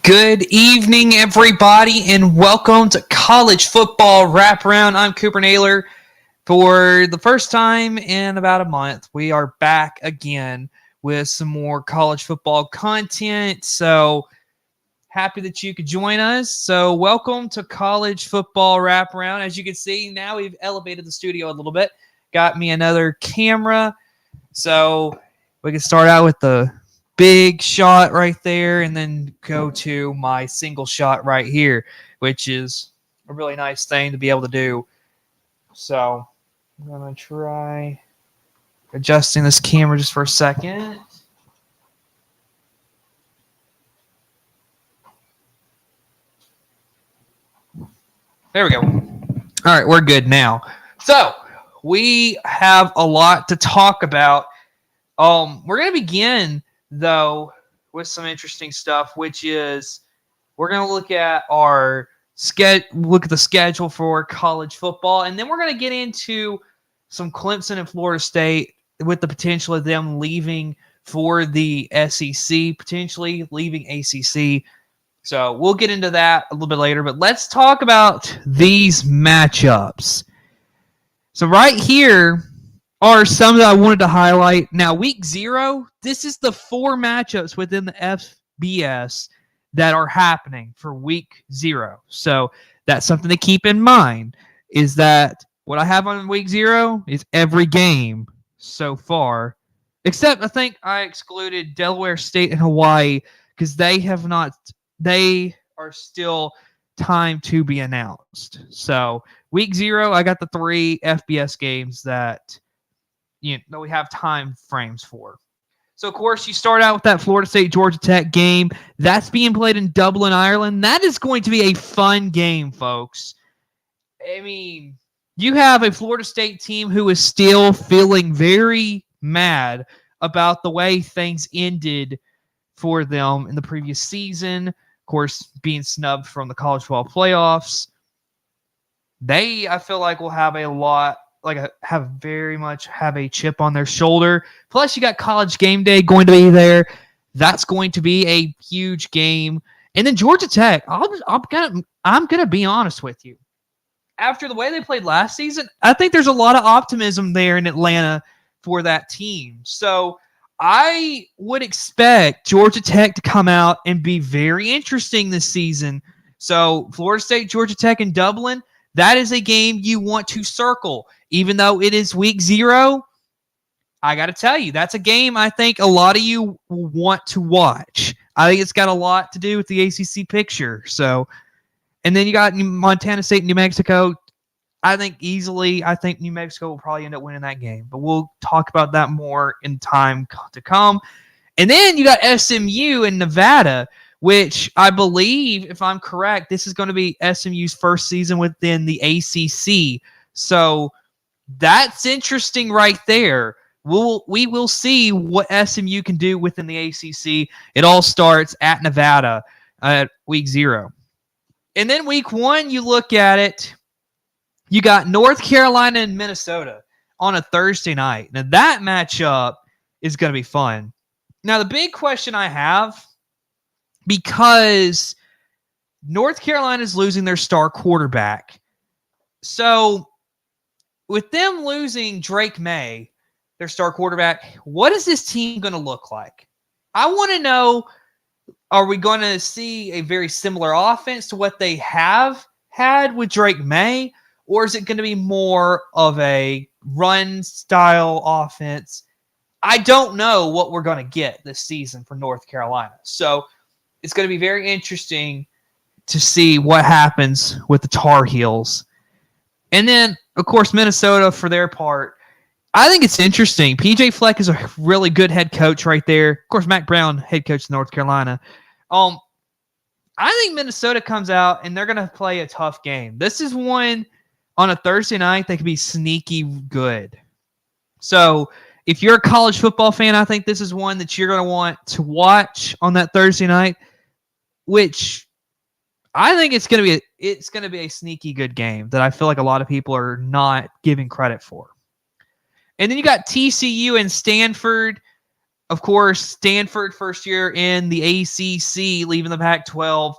Good evening, everybody, and welcome to College Football Wraparound. I'm Cooper Naylor. For the first time in about a month, we are back again with some more college football content. So happy that you could join us. So welcome to College Football Wraparound. As you can see, now we've elevated the studio a little bit. Got me another camera. So we can start out with the big shot right there and then go to my single shot right here, which is a really nice thing to be able to do. So I'm going to try adjusting this camera just for a second. There we go. All right, we're good now. So we have a lot to talk about. We're going to begin, though, with some interesting stuff, which is we're going to look at the schedule for college football, and then we're going to get into some Clemson and Florida State with the potential of them leaving for the SEC, potentially leaving ACC. So we'll get into that a little bit later, but let's talk about these matchups. So right here are some that I wanted to highlight. Now, week 0, this is the 4 matchups within the FBS that are happening for week 0. So that's something to keep in mind, is that what I have on week 0 is every game so far, except I think I excluded Delaware State and Hawaii because they are still time to be announced. So week 0, I got the 3 FBS games that we have time frames for. So, of course, you start out with that Florida State-Georgia Tech game. That's being played in Dublin, Ireland. That is going to be a fun game, folks. I mean, you have a Florida State team who is still feeling very mad about the way things ended for them in the previous season. Of course, being snubbed from the college football playoffs. I feel like, will have very much have a chip on their shoulder. Plus, you got College Game Day going to be there. That's going to be a huge game. And then Georgia Tech, I'm gonna be honest with you. After the way they played last season, I think there's a lot of optimism there in Atlanta for that team. So I would expect Georgia Tech to come out and be very interesting this season. So Florida State, Georgia Tech, and Dublin, that is a game you want to circle. Even though it is week 0, I got to tell you, that's a game I think a lot of you want to watch. I think it's got a lot to do with the ACC picture. So, and then you got Montana State and New Mexico. I think New Mexico will probably end up winning that game. But we'll talk about that more in time to come. And then you got SMU and Nevada, which I believe, if I'm correct, this is going to be SMU's first season within the ACC. So that's interesting right there. We will see what SMU can do within the ACC. It all starts at Nevada at week 0. And then week 1, you look at it, you got North Carolina and Minnesota on a Thursday night. Now that matchup is going to be fun. Now the big question I have, because North Carolina is losing their star quarterback. So with them losing Drake May, their star quarterback, what is this team going to look like? I want to know, are we going to see a very similar offense to what they have had with Drake May? Or is it going to be more of a run-style offense? I don't know what we're going to get this season for North Carolina. So it's going to be very interesting to see what happens with the Tar Heels. And then, of course, Minnesota, for their part, I think it's interesting. P.J. Fleck is a really good head coach right there. Of course, Mac Brown, head coach of North Carolina. I think Minnesota comes out, and they're going to play a tough game. This is one on a Thursday night that could be sneaky good. So if you're a college football fan, I think this is one that you're going to want to watch on that Thursday night, which I think it's going to be a sneaky good game that I feel like a lot of people are not giving credit for. And then you got TCU and Stanford. Of course, Stanford, first year in the ACC, leaving the Pac-12.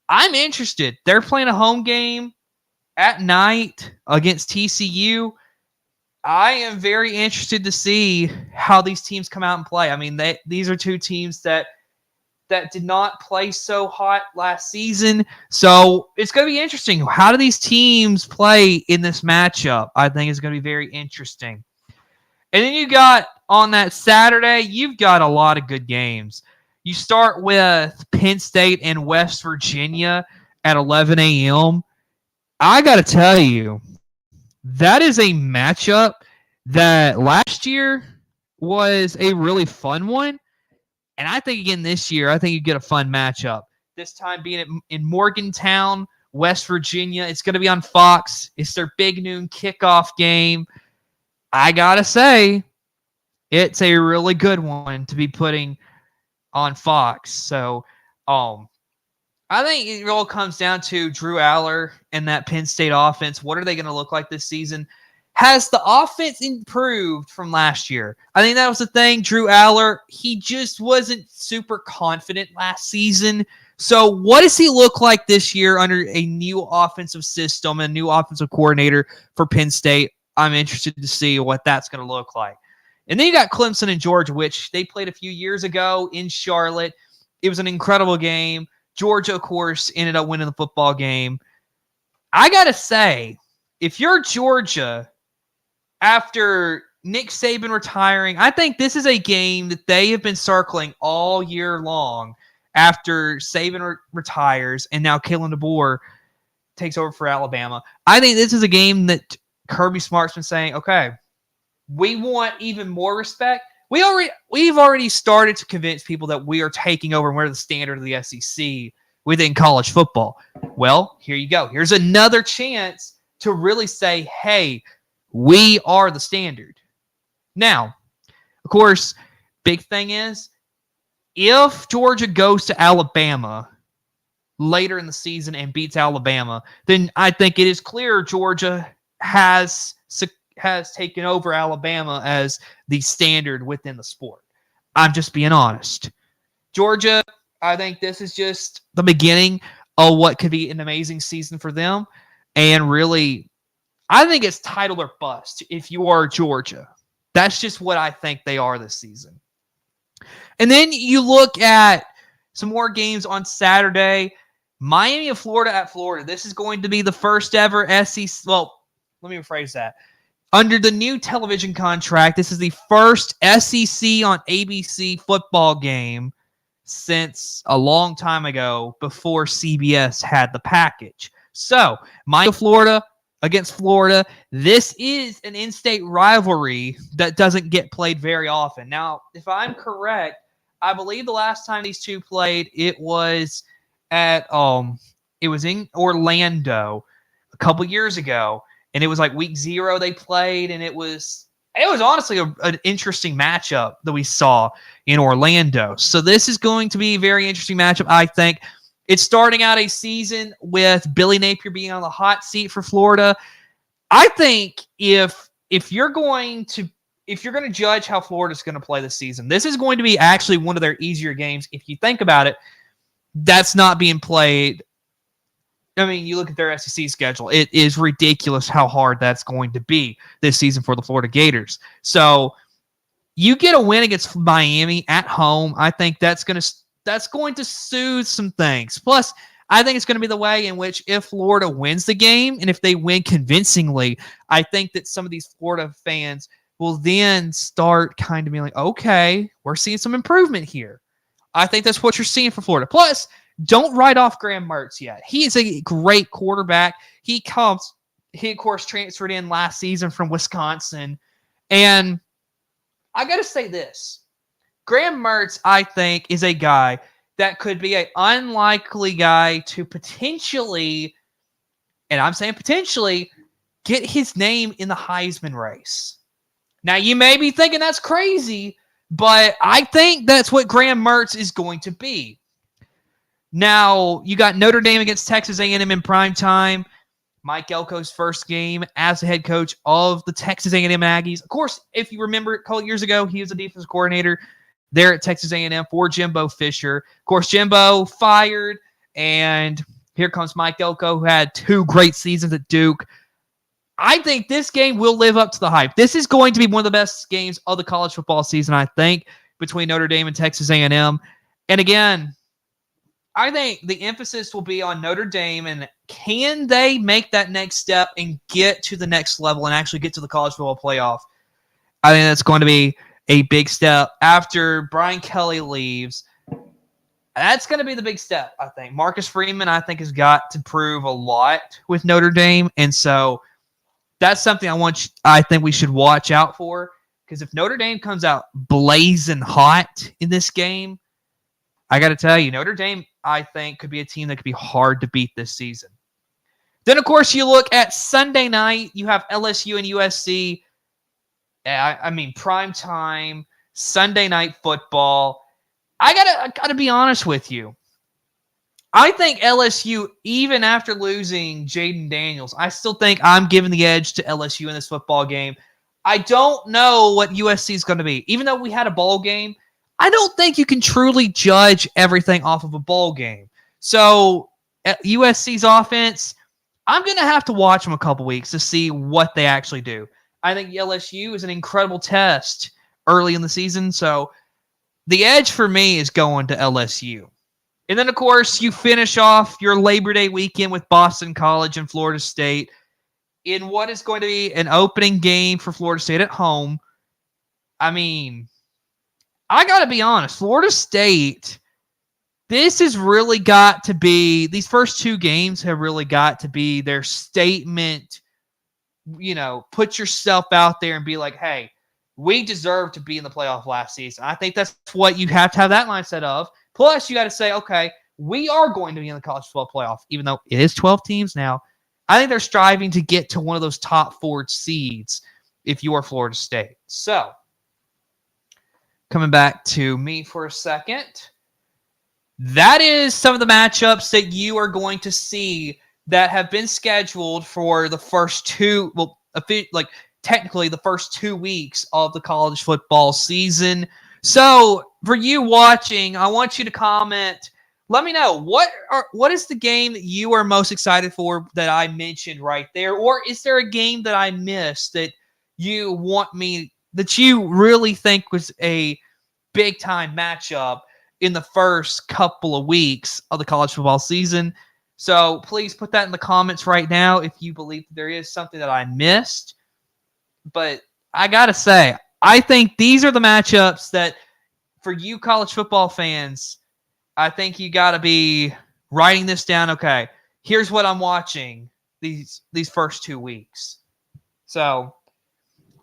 I'm interested. They're playing a home game at night against TCU. I am very interested to see how these teams come out and play. I mean, these are two teams that did not play so hot last season. So it's going to be interesting. How do these teams play in this matchup? I think is going to be very interesting. And then you got on that Saturday, you've got a lot of good games. You start with Penn State and West Virginia at 11 a.m. I got to tell you, that is a matchup that last year was a really fun one. And I think, again, this year, I think you get a fun matchup. This time being in Morgantown, West Virginia. It's going to be on Fox. It's their big noon kickoff game. I got to say, it's a really good one to be putting on Fox. So, I think it all comes down to Drew Aller and that Penn State offense. What are they going to look like this season? Has the offense improved from last year? I think that was the thing. Drew Aller, he just wasn't super confident last season. So what does he look like this year under a new offensive system and a new offensive coordinator for Penn State? I'm interested to see what that's going to look like. And then you got Clemson and Georgia, which they played a few years ago in Charlotte. It was an incredible game. Georgia, of course, ended up winning the football game. I got to say, if you're Georgia, after Nick Saban retiring, I think this is a game that they have been circling all year long after Saban retires and now Kalen DeBoer takes over for Alabama. I think this is a game that Kirby Smart's been saying, okay, we want even more respect. We've already started to convince people that we are taking over and we're the standard of the SEC within college football. Well, here you go. Here's another chance to really say, hey, we are the standard. Now, of course, big thing is, if Georgia goes to Alabama later in the season and beats Alabama, then I think it is clear Georgia has taken over Alabama as the standard within the sport. I'm just being honest. Georgia, I think this is just the beginning of what could be an amazing season for them. And really, I think it's title or bust if you are Georgia. That's just what I think they are this season. And then you look at some more games on Saturday. Miami of Florida at Florida. This is going to be the first ever SEC. Well, let me rephrase that. Under the new television contract, this is the first SEC on ABC football game since a long time ago before CBS had the package. So, Miami of Florida against Florida. This is an in-state rivalry that doesn't get played very often. Now, if I'm correct, I believe the last time these two played, it was in Orlando a couple years ago, and it was like week 0 they played, and it was honestly an interesting matchup that we saw in Orlando. So this is going to be a very interesting matchup, I think. It's starting out a season with Billy Napier being on the hot seat for Florida. I think if you're going to judge how Florida's going to play this season, this is going to be actually one of their easier games. If you think about it, that's not being played. I mean, you look at their SEC schedule. It is ridiculous how hard that's going to be this season for the Florida Gators. So you get a win against Miami at home. I think that's going to soothe some things. Plus, I think it's going to be the way in which if Florida wins the game, and if they win convincingly, I think that some of these Florida fans will then start kind of being like, okay, we're seeing some improvement here. I think that's what you're seeing for Florida. Plus, don't write off Graham Mertz yet. He is a great quarterback. He, of course, transferred in last season from Wisconsin. And I got to say this. Graham Mertz, I think, is a guy that could be an unlikely guy to potentially, and I'm saying potentially, get his name in the Heisman race. Now, you may be thinking that's crazy, but I think that's what Graham Mertz is going to be. Now, you got Notre Dame against Texas A&M in prime time. Mike Elko's first game as the head coach of the Texas A&M Aggies. Of course, if you remember a couple years ago, he was a defensive coordinator there at Texas A&M for Jimbo Fisher. Of course, Jimbo fired, and here comes Mike Elko, who had 2 great seasons at Duke. I think this game will live up to the hype. This is going to be one of the best games of the college football season, I think, between Notre Dame and Texas A&M. And again, I think the emphasis will be on Notre Dame and can they make that next step and get to the next level and actually get to the college football playoff. I think that's going to be a big step after Brian Kelly leaves. That's going to be the big step, I think. Marcus Freeman, I think, has got to prove a lot with Notre Dame. And so that's something I think we should watch out for. Because if Notre Dame comes out blazing hot in this game, I got to tell you, Notre Dame, I think, could be a team that could be hard to beat this season. Then, of course, you look at Sunday night. You have LSU and USC. I mean, prime time, Sunday night football. I gotta be honest with you. I think LSU, even after losing Jaden Daniels, I still think I'm giving the edge to LSU in this football game. I don't know what USC is going to be. Even though we had a bowl game, I don't think you can truly judge everything off of a bowl game. So USC's offense, I'm going to have to watch them a couple weeks to see what they actually do. I think LSU is an incredible test early in the season. So the edge for me is going to LSU. And then, of course, you finish off your Labor Day weekend with Boston College and Florida State in what is going to be an opening game for Florida State at home. I mean, I got to be honest, Florida State, this has really got to be, these first 2 games have really got to be their statement. You know, put yourself out there and be like, hey, we deserve to be in the playoff last season. I think that's what you have to have that mindset of. Plus, you got to say, okay, we are going to be in the college football playoff, even though it is 12 teams now. I think they're striving to get to one of those top 4 seeds if you are Florida State. So, coming back to me for a second, that is some of the matchups that you are going to see that have been scheduled for the first 2, well, technically the first 2 weeks of the college football season. So for you watching, I want you to comment. Let me know what is the game that you are most excited for that I mentioned right there, or is there a game that I missed that you really think was a big time matchup in the first couple of weeks of the college football season? So please put that in the comments right now if you believe there is something that I missed. But I got to say, I think these are the matchups that, for you college football fans, I think you got to be writing this down. Okay, here's what I'm watching these first 2 weeks. So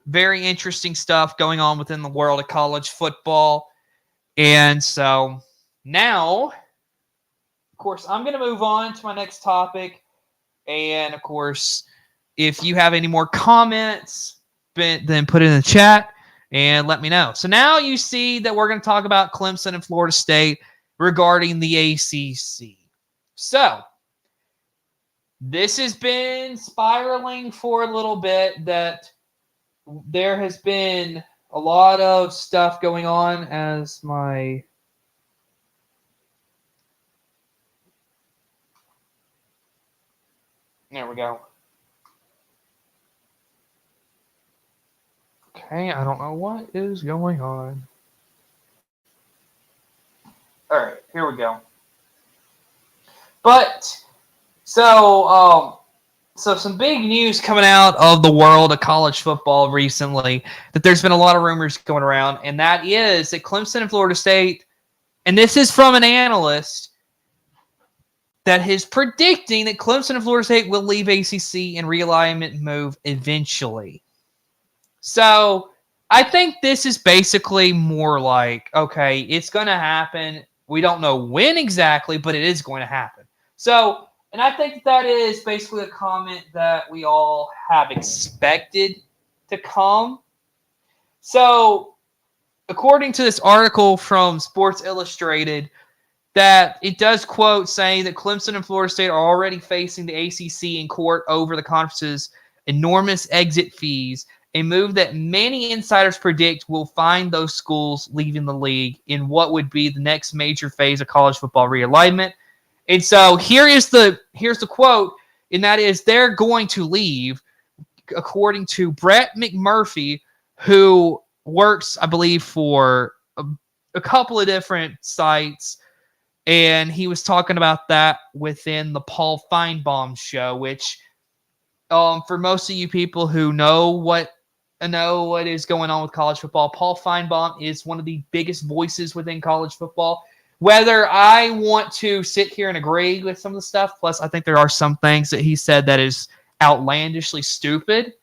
very interesting stuff going on within the world of college football. And so now, of course, I'm going to move on to my next topic. And, of course, if you have any more comments, then put it in the chat and let me know. So now you see that we're going to talk about Clemson and Florida State regarding the ACC. So this has been spiraling for a little bit, that there has been a lot of stuff going on as my... There we go. Okay, I don't know what is going on. All right, here we go. But, so some big news coming out of the world of college football recently, that there's been a lot of rumors going around, and that is that Clemson and Florida State, and this is from an analyst, that is predicting that Clemson and Florida State will leave ACC and realignment move eventually. So I think this is basically more like, okay, it's going to happen. We don't know when exactly, but it is going to happen. So, and I think that is basically a comment that we all have expected to come. So, according to this article from Sports Illustrated, that it does quote saying that Clemson and Florida State are already facing the ACC in court over the conference's enormous exit fees a move that many insiders predict will find those schools leaving the league in what would be the next major phase of college football realignment. And so here's the quote, and that is they're going to leave, according to Brett McMurphy, who works, I believe, for a couple of different sites. And he was talking about that within the Paul Feinbaum show, which for most of you people who know what is going on with college football, Paul Feinbaum is one of the biggest voices within college football. Whether I want to sit here and agree with some of the stuff, plus I think there are some things that he said that is outlandishly stupid,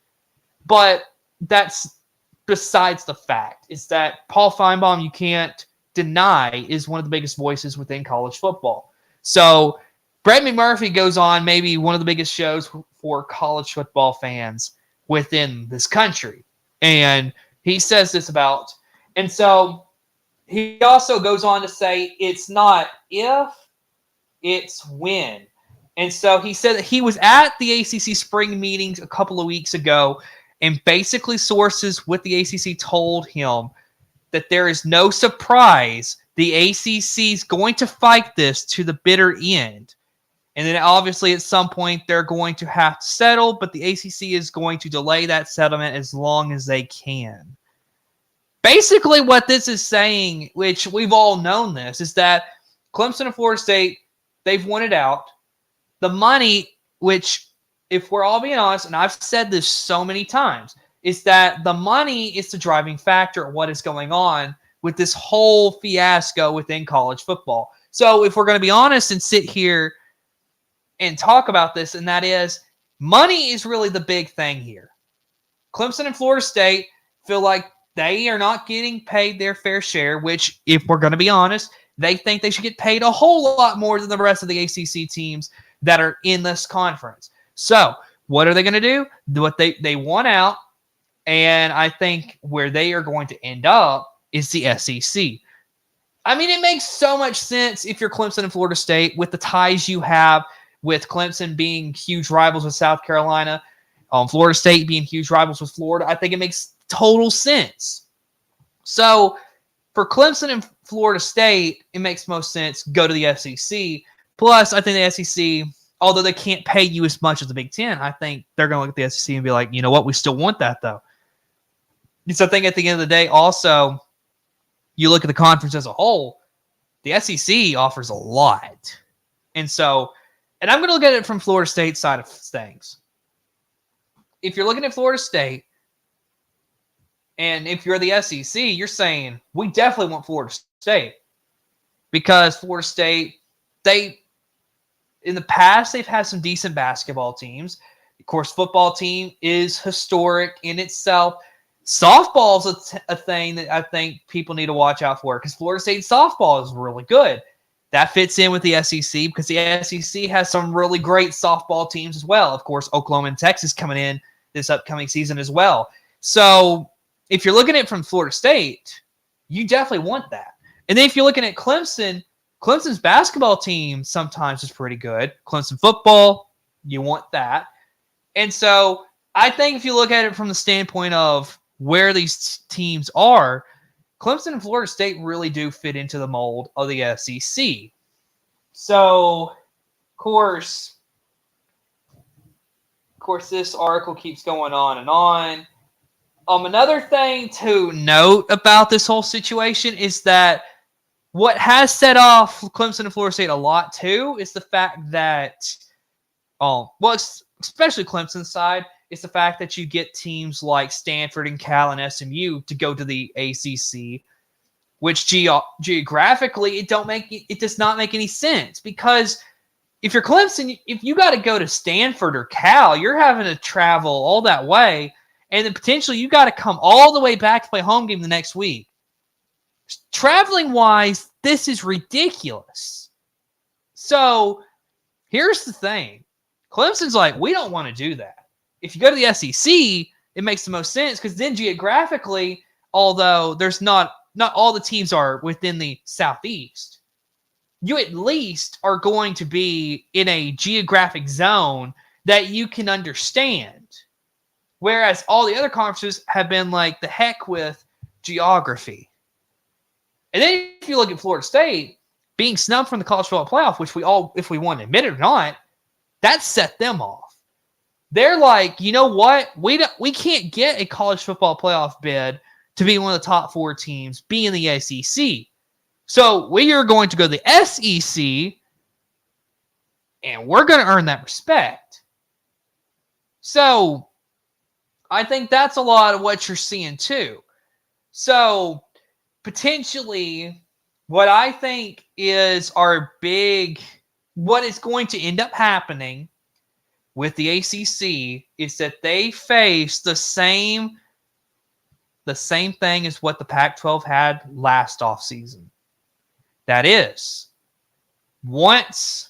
but that's besides the fact. Is that Paul Feinbaum, you can't deny, is one of the biggest voices within college football. So Brett McMurphy goes on maybe one of the biggest shows for college football fans within this country. And he says this about, and so he also goes on to say it's not if, it's when. And so he said that he was at the ACC spring meetings a couple of weeks ago, and basically sources with the ACC told him that there is no surprise the ACC is going to fight this to the bitter end. And then obviously at some point they're going to have to settle, but the ACC is going to delay that settlement as long as they can. Basically what this is saying, which we've all known this, is that Clemson and Florida State, they've won it out. The money, which if we're all being honest, and I've said this so many times, is that the money is the driving factor of what is going on with this whole fiasco within college football. So if we're going to be honest and sit here and talk about this, and that is money is really the big thing here. Clemson and Florida State feel like they are not getting paid their fair share, which, if we're going to be honest, they think they should get paid a whole lot more than the rest of the ACC teams that are in this conference. So what are they going to do? What they want out, and I think where they are going to end up is the SEC. I mean, it makes so much sense if you're Clemson and Florida State with the ties you have with Clemson being huge rivals with South Carolina, Florida State being huge rivals with Florida. I think it makes total sense. So for Clemson and Florida State, it makes most sense, go to the SEC. Plus, I think the SEC, although they can't pay you as much as the Big Ten, I think they're going to look at the SEC and be like, you know what, we still want that, though. So I think at the end of the day, also, you look at the conference as a whole, the SEC offers a lot. And so, and I'm going to look at it from Florida State's side of things. If you're looking at Florida State, and if you're the SEC, you're saying, we definitely want Florida State. Because Florida State, in the past, they've had some decent basketball teams. Of course, football team is historic in itself. Softball is a thing that I think people need to watch out for, because Florida State softball is really good. That fits in with the SEC because the SEC has some really great softball teams as well. Of course, Oklahoma and Texas coming in this upcoming season as well. So if you're looking at it from Florida State, you definitely want that. And then if you're looking at Clemson, Clemson's basketball team sometimes is pretty good. Clemson football, you want that. And so I think if you look at it from the standpoint of where these teams are, Clemson and Florida State really do fit into the mold of the SEC. So, of course, this article keeps going on and on. Another thing to note about this whole situation is that what has set off Clemson and Florida State a lot too is the fact that, especially Clemson's side, is the fact that you get teams like Stanford and Cal and SMU to go to the ACC, which geographically it does not make any sense, because if you're Clemson, if you got to go to Stanford or Cal, you're having to travel all that way, and then potentially you got to come all the way back to play home game the next week. Traveling wise, this is ridiculous. So here's the thing. Clemson's like, we don't want to do that. If you go to the SEC, it makes the most sense, because then geographically, although there's not all the teams are within the Southeast, you at least are going to be in a geographic zone that you can understand. Whereas all the other conferences have been like the heck with geography. And then if you look at Florida State being snubbed from the college football playoff, which we all, if we want to admit it or not, that set them off. They're like, you know what? We can't get a college football playoff bid to be one of the top 4 teams, be in the SEC. So we are going to go to the SEC, and we're going to earn that respect. So I think that's a lot of what you're seeing too. So potentially what I think is what is going to end up happening with the ACC is that they face the same thing as what the Pac-12 had last offseason. That is, once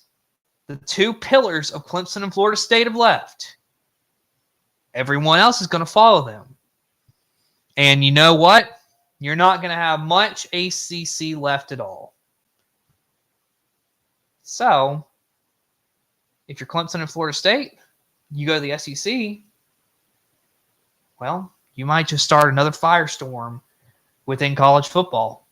the 2 pillars of Clemson and Florida State have left, everyone else is going to follow them. And you know what? You're not going to have much ACC left at all. So, if you're Clemson and Florida State, you go to the SEC, well, you might just start another firestorm within college football.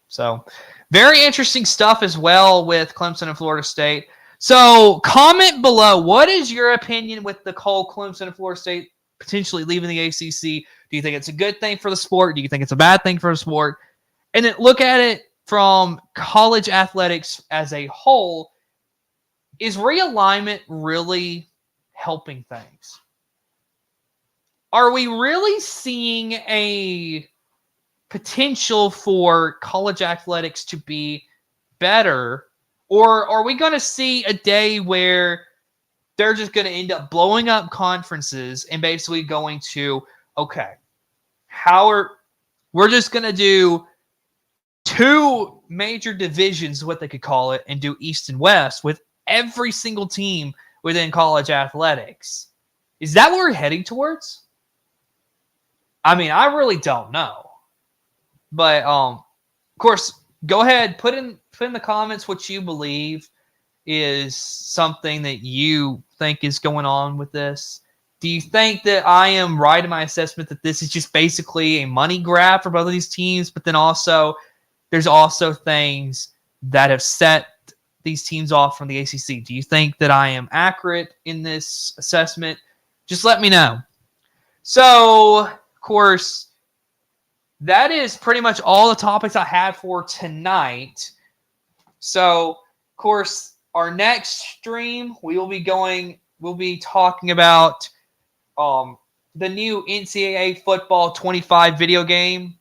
So, very interesting stuff as well with Clemson and Florida State. So, comment below, what is your opinion with the whole Clemson and Florida State potentially leaving the ACC? Do you think it's a good thing for the sport? Do you think it's a bad thing for the sport? And then look at it from college athletics as a whole. Is realignment really helping things? Are we really seeing a potential for college athletics to be better? Or are we going to see a day where they're just going to end up blowing up conferences and basically going to, okay, we're just going to do 2 major divisions, what they could call it, and do East and West with every single team within college athletics. Is that what we're heading towards? I mean, I really don't know. But, of course, go ahead, put in the comments what you believe is something that you think is going on with this. Do you think that I am right in my assessment that this is just basically a money grab for both of these teams, but then also there's also things that have set these teams off from the ACC? Do you think that I am accurate in this assessment? Just let me know. So, of course, that is pretty much all the topics I had for tonight. So, of course, our next stream, we'll be talking about the new NCAA Football 25 video game.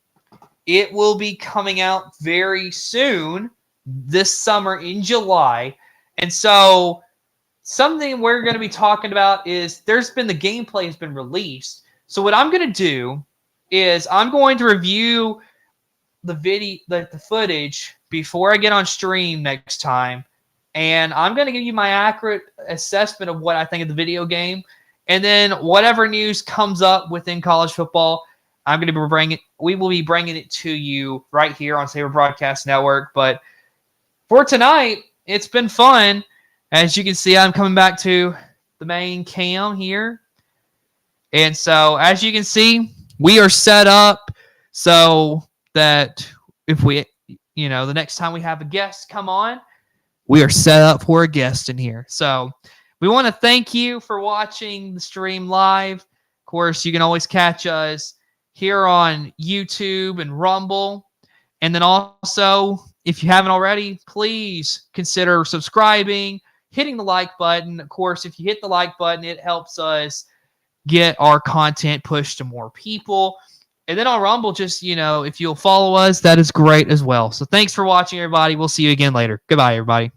It will be coming out very soon, this summer in July. And so something we're going to be talking about is the gameplay has been released. So what I'm going to do is I'm going to review the footage before I get on stream next time. And I'm going to give you my accurate assessment of what I think of the video game. And then whatever news comes up within college football, we will be bringing it to you right here on Saber Broadcast Network. But for tonight, it's been fun. As you can see, I'm coming back to the main cam here. And so, as you can see, we are set up so that if the next time we have a guest come on, we are set up for a guest in here. So we want to thank you for watching the stream live. Of course, you can always catch us here on YouTube and Rumble. And then also, if you haven't already, please consider subscribing, hitting the like button. Of course, if you hit the like button, it helps us get our content pushed to more people. And then on Rumble, just, if you'll follow us, that is great as well. So thanks for watching, everybody. We'll see you again later. Goodbye, everybody.